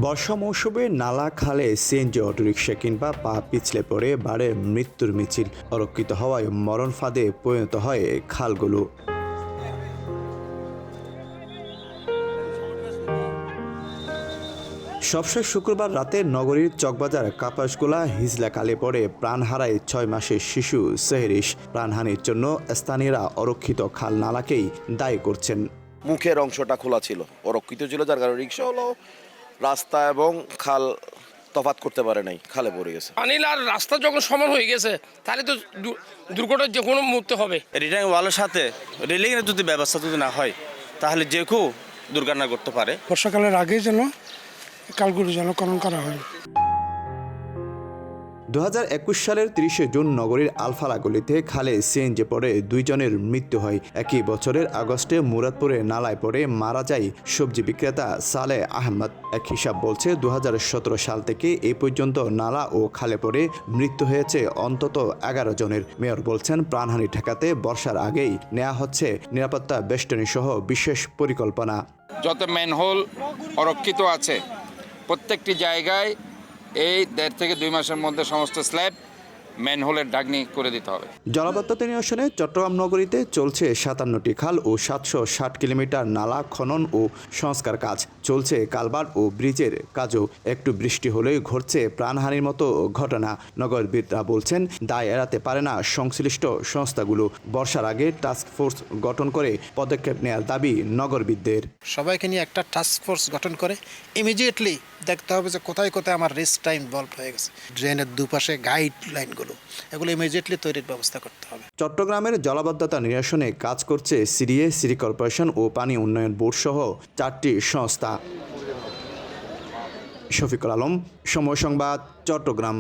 বর্ষা মৌসুমে নালা খালে সিএনজি অটোরিকশা কিংবা পা পিছলে পড়ে বাড়ে মৃত্যুর মিছিল। অরক্ষিত হওয়ায় মরণ ফাঁদে পরিণত হয় খালগুলো। সবশেষ শুক্রবার রাতে নগরীর চকবাজার কাপাসগোলা হিজলা কালে পড়ে প্রাণ হারায় 6 মাসের শিশু সেহরিশ। প্রাণহানির জন্য স্থানীয়রা অরক্ষিত খাল নালাকেই দায়ী করছেন। মুখের অংশটা খোলা ছিল, অরক্ষিত ছিল, যার কারণে রিক্সা হলো রাস্তা এবং খাল তফাৎ করতে পারে নাই, খালে পড়ে গেছে। পানির আর রাস্তা যখন সমান হয়ে গেছে তাহলে তো দুর্ঘটনা যে কোনো মুহূর্তে হবে। রিটার্নিং ওয়ালের সাথে রেলিংয়ের যদি ব্যবস্থা যদি না হয় তাহলে যে কেউ দুর্ঘটনা করতে পারে। বর্ষাকালের আগেই যেন কালগুলো যেন খনন করা হয়। 2021 সালের 30 জুন নগরীর আলফালা গলিতে খালে সিএনজি পড়ে 2 জনের মৃত্যু হয়। একই বছরের আগস্টে মুরাদপুরে নালায় পড়ে মারা যায় সবজি বিক্রেতা সালেহ আহমদ। এক হিসাব বলছে 2017 সাল থেকে এই পর্যন্ত নালা ও খালে পড়ে মৃত্যু হয়েছে অন্তত 11 জনের। মেয়র বলছেন, প্রাণহানি ঠেকাতে বর্ষার আগেই নেওয়া হচ্ছে নিরাপত্তা বেষ্টনী সহ বিশেষ পরিকল্পনা। যত ম্যানহোল অরক্ষিত আছে প্রত্যেকটি জায়গায় এই 1.5 থেকে 2 মাসের মধ্যে সমস্ত স্ল্যাব ম্যানহোলের ঢাকনি করে দিতে হবে। জলাবদ্ধতা নিরসনে চট্টগ্রাম নগরীতে চলছে 57টি খাল ও 760 কিলোমিটার নালা খনন ও সংস্কার কাজ চলছে। কালভার্ট ও ব্রিজের কাজও। একটু বৃষ্টি হলেই ঘটছে প্রাণহানির মতো ঘটনা। নগরবিদরা বলছেন, দায় এড়াতে পারে না সংশ্লিষ্ট সংস্থাগুলো। বর্ষার আগে টাস্ক ফোর্স গঠন করে পদক্ষেপ নেওয়ার দাবি নগরবিদদের। সবাইকে নিয়ে একটা টাস্ক ফোর্স গঠন করে ইমিডিয়েটলি দেখতে হবে যে কোথায় কোথায় আমার রিস্ক টাইম ইনভলভ হয়ে গেছে। ড্রেনের দুপাশে গাইডলাইনগুলো এগুলো ইমিডিয়েটলি তৈরির ব্যবস্থা করতে হবে। চট্টগ্রামের জলাবদ্ধতা নিরসনে কাজ করছে সিডিএ, সিটি কর্পোরেশন ও পানি উন্নয়ন বোর্ড সহ 4টি সংস্থা। শফিকুল আলম, সময় সংবাদ, চট্টগ্রাম।